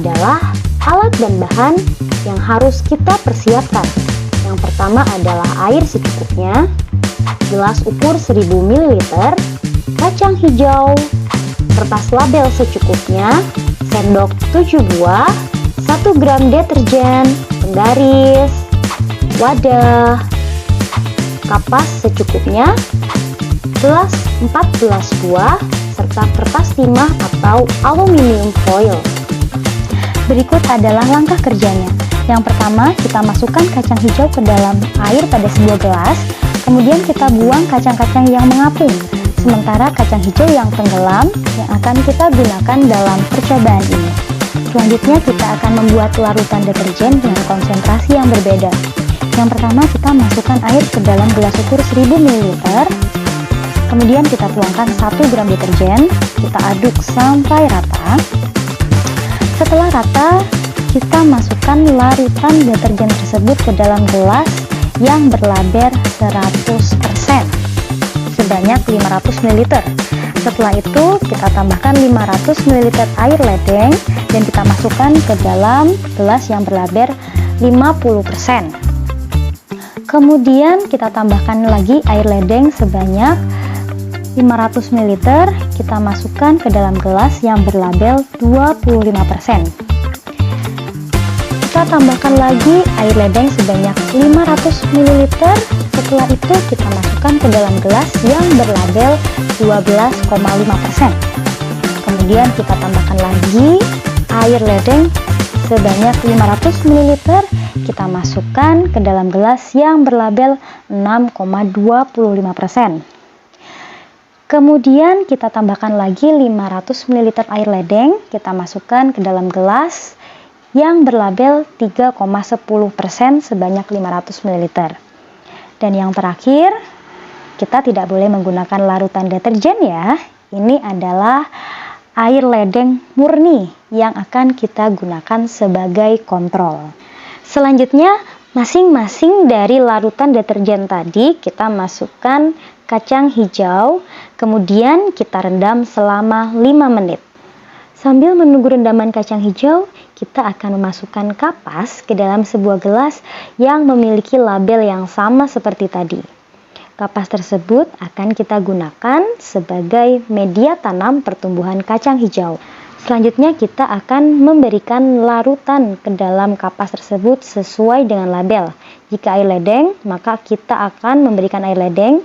adalah alat dan bahan yang harus kita persiapkan. Yang pertama adalah air secukupnya, gelas ukur 1000 ml, kacang hijau, kertas label secukupnya, sendok 7 buah, 1 gram deterjen, penggaris, wadah, kapas secukupnya, gelas 14 buah, serta kertas timah atau aluminium foil. Berikut adalah langkah kerjanya. Yang pertama, kita masukkan kacang hijau ke dalam air pada sebuah gelas, kemudian kita buang kacang-kacang yang mengapung, sementara kacang hijau yang tenggelam yang akan kita gunakan dalam percobaan ini. Selanjutnya kita akan membuat larutan deterjen dengan konsentrasi yang berbeda. Yang pertama, kita masukkan air ke dalam gelas ukur 1000 ml, kemudian kita tuangkan 1 gram deterjen, kita aduk sampai rata. Setelah rata, kita masukkan larutan deterjen tersebut ke dalam gelas yang berlaber 100% sebanyak 500 ml. Setelah itu, kita tambahkan 500 ml air ledeng dan kita masukkan ke dalam gelas yang berlaber 50%. Kemudian kita tambahkan lagi air ledeng sebanyak 500 ml, kita masukkan ke dalam gelas yang berlabel 25%. Kita tambahkan lagi air ledeng sebanyak 500 ml. Setelah itu kita masukkan ke dalam gelas yang berlabel 12,5%. Kemudian kita tambahkan lagi air ledeng sebanyak 500 ml. Kita masukkan ke dalam gelas yang berlabel 6,25%. Kemudian kita tambahkan lagi 500 ml air ledeng, kita masukkan ke dalam gelas yang berlabel 3,10% sebanyak 500 ml. Dan yang terakhir, kita tidak boleh menggunakan larutan deterjen ya. Ini adalah air ledeng murni yang akan kita gunakan sebagai kontrol. Selanjutnya, masing-masing dari larutan deterjen tadi kita masukkan kacang hijau, kemudian kita rendam selama 5 menit. Sambil menunggu rendaman kacang hijau, kita akan memasukkan kapas ke dalam sebuah gelas yang memiliki label yang sama seperti tadi. Kapas tersebut akan kita gunakan sebagai media tanam pertumbuhan kacang hijau. Selanjutnya kita akan memberikan larutan ke dalam kapas tersebut sesuai dengan label. Jika air ledeng, maka kita akan memberikan air ledeng.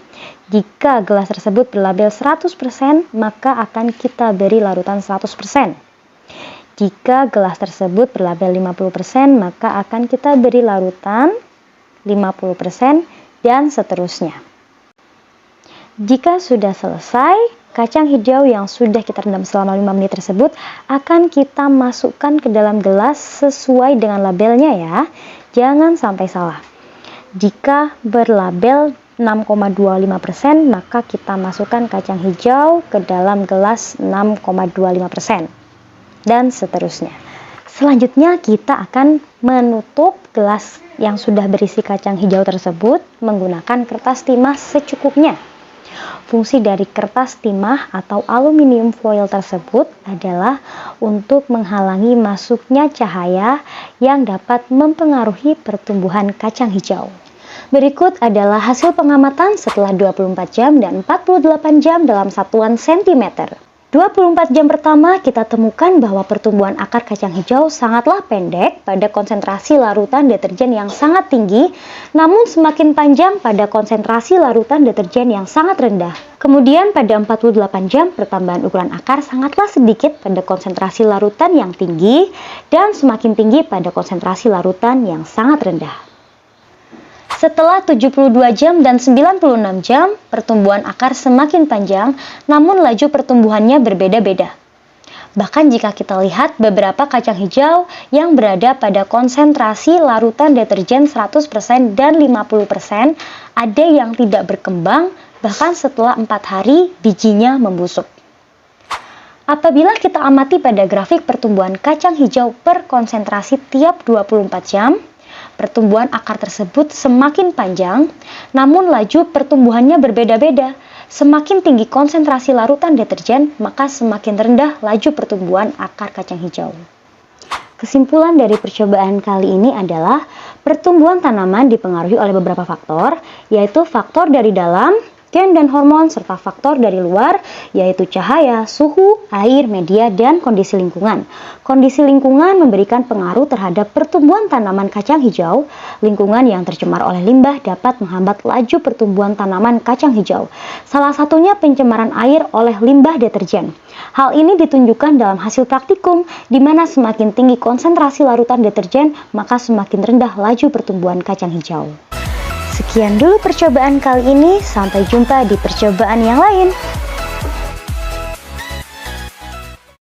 Jika gelas tersebut berlabel 100%, maka akan kita beri larutan 100%. Jika gelas tersebut berlabel 50%, maka akan kita beri larutan 50% dan seterusnya. Jika sudah selesai, kacang hijau yang sudah kita rendam selama 5 menit tersebut akan kita masukkan ke dalam gelas sesuai dengan labelnya ya. Jangan sampai salah. Jika berlabel 6,25%, maka kita masukkan kacang hijau ke dalam gelas 6,25% dan seterusnya. Selanjutnya kita akan menutup gelas yang sudah berisi kacang hijau tersebut menggunakan kertas timah secukupnya. Fungsi dari kertas timah atau aluminium foil tersebut adalah untuk menghalangi masuknya cahaya yang dapat mempengaruhi pertumbuhan kacang hijau. Berikut adalah hasil pengamatan setelah 24 jam dan 48 jam dalam satuan sentimeter. 24 jam pertama kita temukan bahwa pertumbuhan akar kacang hijau sangatlah pendek pada konsentrasi larutan deterjen yang sangat tinggi, namun semakin panjang pada konsentrasi larutan deterjen yang sangat rendah. Kemudian pada 48 jam pertambahan ukuran akar sangatlah sedikit pada konsentrasi larutan yang tinggi dan semakin tinggi pada konsentrasi larutan yang sangat rendah. Setelah 72 jam dan 96 jam, pertumbuhan akar semakin panjang, namun laju pertumbuhannya berbeda-beda. Bahkan jika kita lihat beberapa kacang hijau yang berada pada konsentrasi larutan deterjen 100% dan 50%, ada yang tidak berkembang, bahkan setelah 4 hari bijinya membusuk. Apabila kita amati pada grafik pertumbuhan kacang hijau per konsentrasi tiap 24 jam, pertumbuhan akar tersebut semakin panjang, namun laju pertumbuhannya berbeda-beda. Semakin tinggi konsentrasi larutan deterjen, maka semakin rendah laju pertumbuhan akar kacang hijau. Kesimpulan dari percobaan kali ini adalah pertumbuhan tanaman dipengaruhi oleh beberapa faktor, yaitu faktor dari dalam, gen dan hormon, serta faktor dari luar, yaitu cahaya, suhu, air, media, dan kondisi lingkungan. Kondisi lingkungan memberikan pengaruh terhadap pertumbuhan tanaman kacang hijau. Lingkungan yang tercemar oleh limbah dapat menghambat laju pertumbuhan tanaman kacang hijau. Salah satunya pencemaran air oleh limbah deterjen. Hal ini ditunjukkan dalam hasil praktikum, di mana semakin tinggi konsentrasi larutan deterjen, maka semakin rendah laju pertumbuhan kacang hijau. Sekian dulu percobaan kali ini, sampai jumpa di percobaan yang lain.